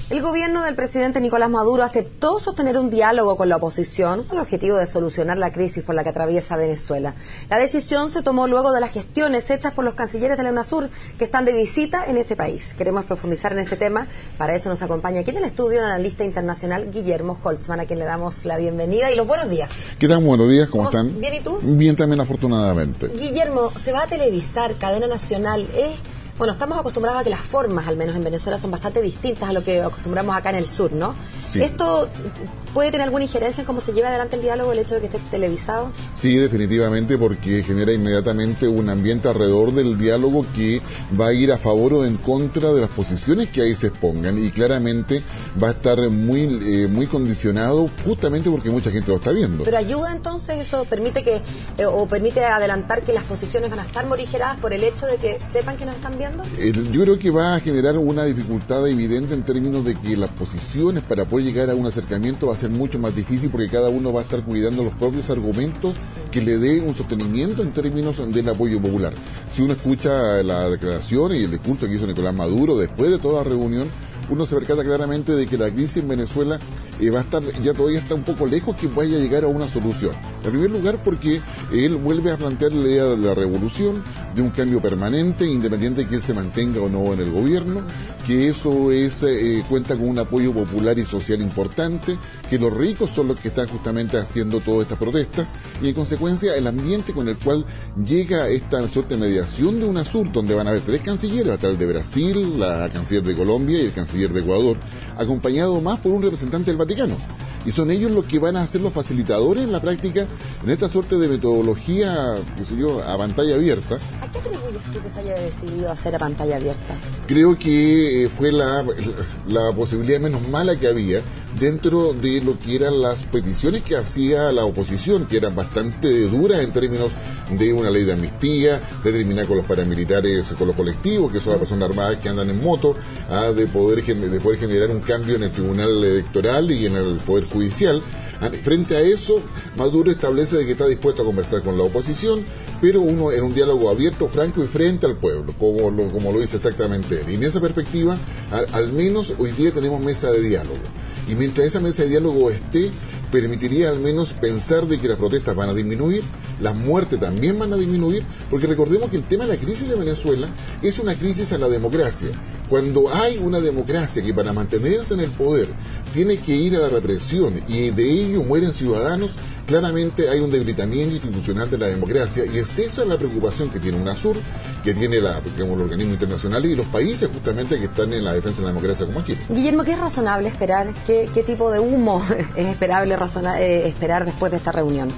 El gobierno del presidente Nicolás Maduro aceptó sostener un diálogo con la oposición con el objetivo de solucionar la crisis por la que atraviesa Venezuela. La decisión se tomó luego de las gestiones hechas por los cancilleres de la UNASUR que están de visita en ese país. Queremos profundizar en este tema. Para eso nos acompaña aquí en el estudio el analista internacional Guillermo Holtzman, a quien le damos la bienvenida y los buenos días. ¿Qué tal? Buenos días, ¿cómo están? ¿Bien y tú? Bien también, afortunadamente. Guillermo, se va a televisar, cadena nacional. Bueno, estamos acostumbrados a que las formas, al menos en Venezuela, son bastante distintas a lo que acostumbramos acá en el sur, ¿no? Sí. ¿Esto puede tener alguna injerencia en cómo se lleva adelante el diálogo, el hecho de que esté televisado? Sí, definitivamente, porque genera inmediatamente un ambiente alrededor del diálogo que va a ir a favor o en contra de las posiciones que ahí se expongan, y claramente va a estar muy condicionado justamente porque mucha gente lo está viendo. ¿Pero ayuda entonces eso? ¿Permite permite adelantar que las posiciones van a estar morigeradas por el hecho de que sepan que nos están viendo? Yo creo que va a generar una dificultad evidente en términos de que las posiciones para poder llegar a un acercamiento va a ser mucho más difícil, porque cada uno va a estar cuidando los propios argumentos que le dé un sostenimiento en términos del apoyo popular. Si uno escucha la declaración y el discurso que hizo Nicolás Maduro después de toda reunión, uno se percata claramente de que la crisis en Venezuela todavía está un poco lejos que vaya a llegar a una solución. En primer lugar, porque él vuelve a plantear la idea de la revolución, de un cambio permanente, independiente de que él se mantenga o no en el gobierno, que eso cuenta con un apoyo popular y social importante, que los ricos son los que están justamente haciendo todas estas protestas, y en consecuencia el ambiente con el cual llega esta suerte de mediación de UNASUR, donde van a haber 3 cancilleres, hasta el de Brasil, la canciller de Colombia y el canciller de Ecuador, acompañado más por un representante del Vaticano. Y son ellos los que van a ser los facilitadores en la práctica, en esta suerte de metodología, a pantalla abierta. ¿A qué atribuyes tú que se haya decidido hacer a pantalla abierta? Creo que fue la posibilidad menos mala que había dentro de lo que eran las peticiones que hacía la oposición, que eran bastante duras en términos de una ley de amnistía, de terminar con los paramilitares, con los colectivos, que son las personas armadas que andan en moto, de poder generar un cambio en el tribunal electoral y en el poder judicial. Frente a eso, Maduro establece de que está dispuesto a conversar con la oposición, pero en un diálogo abierto, franco y frente al pueblo, como lo dice exactamente él. Y en esa perspectiva, al menos hoy día tenemos mesa de diálogo. Y mientras esa mesa de diálogo esté, permitiría al menos pensar de que las protestas van a disminuir, las muertes también van a disminuir, porque recordemos que el tema de la crisis de Venezuela es una crisis a la democracia. Cuando hay una democracia que para mantenerse en el poder tiene que ir a la represión y de ello mueren ciudadanos, claramente hay un debilitamiento institucional de la democracia, y es esa la preocupación que tiene UNASUR, que tiene los organismos internacionales y los países justamente que están en la defensa de la democracia como Chile. Guillermo, ¿qué es razonable esperar? ¿Qué tipo de humo es esperable esperar después de esta reunión?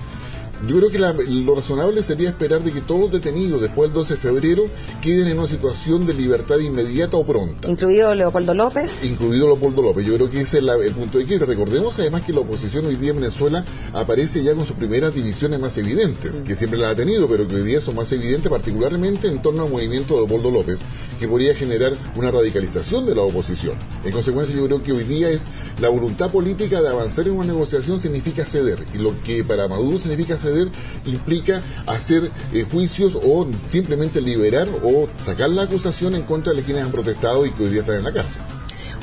Yo creo que lo razonable sería esperar de que todos los detenidos después del 12 de febrero queden en una situación de libertad inmediata o pronta. ¿Incluido Leopoldo López? Incluido Leopoldo López. Yo creo que ese es el punto de quiebre. Recordemos además que la oposición hoy día en Venezuela aparece ya con sus primeras divisiones más evidentes, que siempre las ha tenido, pero que hoy día son más evidentes, particularmente en torno al movimiento de Leopoldo López, que podría generar una radicalización de la oposición. En consecuencia, yo creo que hoy día es la voluntad política de avanzar en una negociación significa ceder, y lo que para Maduro significa ceder implica hacer juicios o simplemente liberar o sacar la acusación en contra de quienes han protestado y que hoy día están en la cárcel.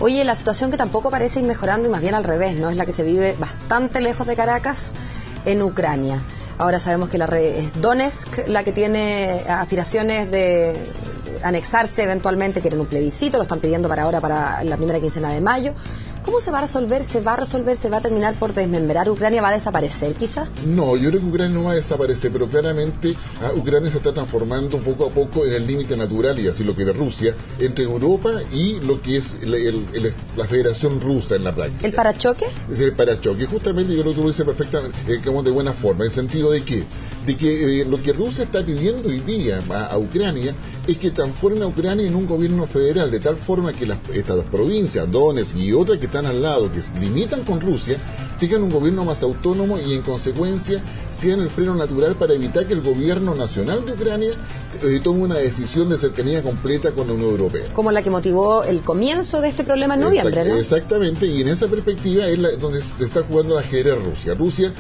Oye, la situación que tampoco parece ir mejorando y más bien al revés, ¿no? Es la que se vive bastante lejos de Caracas, en Ucrania. Ahora sabemos que es Donetsk la que tiene aspiraciones de anexarse eventualmente, quieren un plebiscito, lo están pidiendo para la primera quincena de mayo. ¿Cómo se va a resolver? ¿Se va a terminar por desmembrar Ucrania? ¿Va a desaparecer quizás? No, yo creo que Ucrania no va a desaparecer, pero claramente Ucrania se está transformando poco a poco en el límite natural, y así lo quiere Rusia, entre Europa y lo que es la Federación Rusa en la práctica. ¿El parachoque? Es el parachoque. Justamente yo creo que lo dice perfectamente, como de buena forma, en sentido de que lo que Rusia está pidiendo hoy día a Ucrania es que transforme a Ucrania en un gobierno federal, de tal forma que estas provincias, Donetsk y otras que están al lado, que limitan con Rusia, tengan un gobierno más autónomo y en consecuencia sean el freno natural para evitar que el gobierno nacional de Ucrania tome una decisión de cercanía completa con la Unión Europea. Como la que motivó el comienzo de este problema en noviembre, ¿no? Exactamente, y en esa perspectiva es donde se está jugando la ajedrez Rusia. Rusia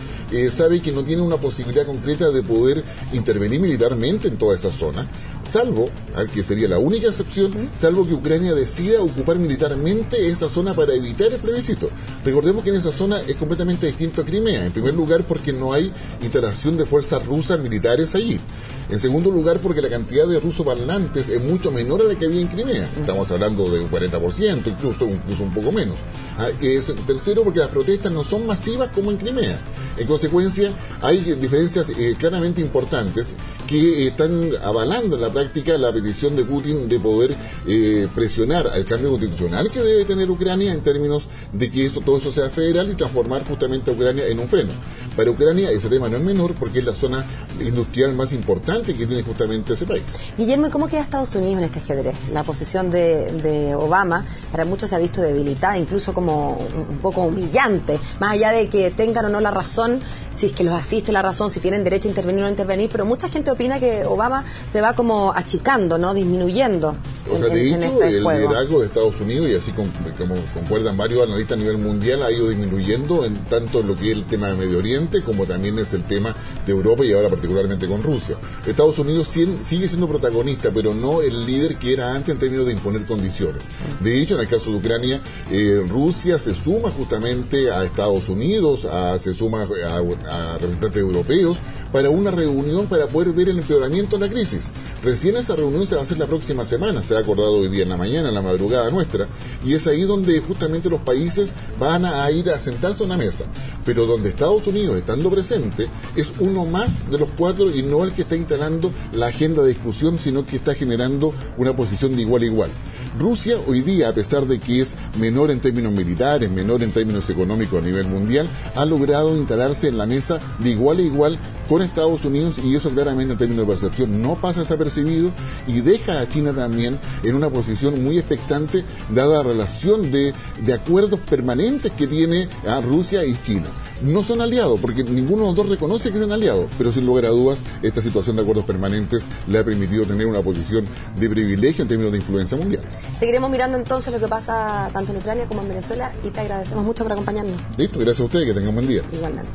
sabe que no tiene una posibilidad concreta de poder intervenir militarmente en toda esa zona, salvo, que sería la única excepción, salvo que Ucrania decida ocupar militarmente esa zona para evitar el plebiscito. Recordemos que en esa zona es completamente distinto a Crimea, en primer lugar porque no hay instalación de fuerzas rusas militares allí. En segundo lugar, porque la cantidad de rusoparlantes es mucho menor a la que había en Crimea. Estamos hablando de un 40%, incluso un poco menos. Tercero, porque las protestas no son masivas como en Crimea. En consecuencia, hay diferencias claramente importantes que están avalando en la práctica la petición de Putin de poder presionar al cambio constitucional que debe tener Ucrania en términos de que todo eso sea federal y transformar justamente a Ucrania en un freno. Para Ucrania ese tema no es menor porque es la zona industrial más importante que tiene justamente ese país. Guillermo, ¿y cómo queda Estados Unidos en este ajedrez? La posición de Obama para muchos se ha visto debilitada, incluso como un poco humillante, más allá de que tengan o no la razón, si es que los asiste la razón, si tienen derecho a intervenir o no intervenir, pero mucha gente opina que Obama se va como achicando, ¿no? Disminuyendo. O sea, de hecho, el liderazgo de Estados Unidos, y así como concuerdan varios analistas a nivel mundial, ha ido disminuyendo en tanto lo que es el tema de Medio Oriente, como también es el tema de Europa y ahora particularmente con Rusia. Estados Unidos sigue siendo protagonista, pero no el líder que era antes en términos de imponer condiciones. De hecho, en el caso de Ucrania, Rusia se suma justamente a Estados Unidos, se suma a representantes europeos para una reunión para poder ver el empeoramiento de la crisis. Recién esa reunión se va a hacer la próxima semana, se ha acordado hoy día en la mañana, en la madrugada nuestra, y es ahí donde justamente los países van a ir a sentarse a una mesa, pero donde Estados Unidos, estando presente, es uno más de los cuatro y no el que está instalando la agenda de discusión, sino que está generando una posición de igual a igual. Rusia hoy día, a pesar de que es menor en términos militares, menor en términos económicos a nivel mundial, ha logrado instalarse en la mesa de igual a igual con Estados Unidos, y eso claramente en términos de percepción no pasa desapercibido y deja a China también en una posición muy expectante dada la relación de acuerdos permanentes que tiene Rusia y China. No son aliados, porque ninguno de los dos reconoce que sean aliados, pero sin lugar a dudas, esta situación de acuerdos permanentes le ha permitido tener una posición de privilegio en términos de influencia mundial. Seguiremos mirando entonces lo que pasa tanto en Ucrania como en Venezuela y te agradecemos mucho por acompañarnos. Listo, gracias a ustedes, que tengan un buen día. Igualmente.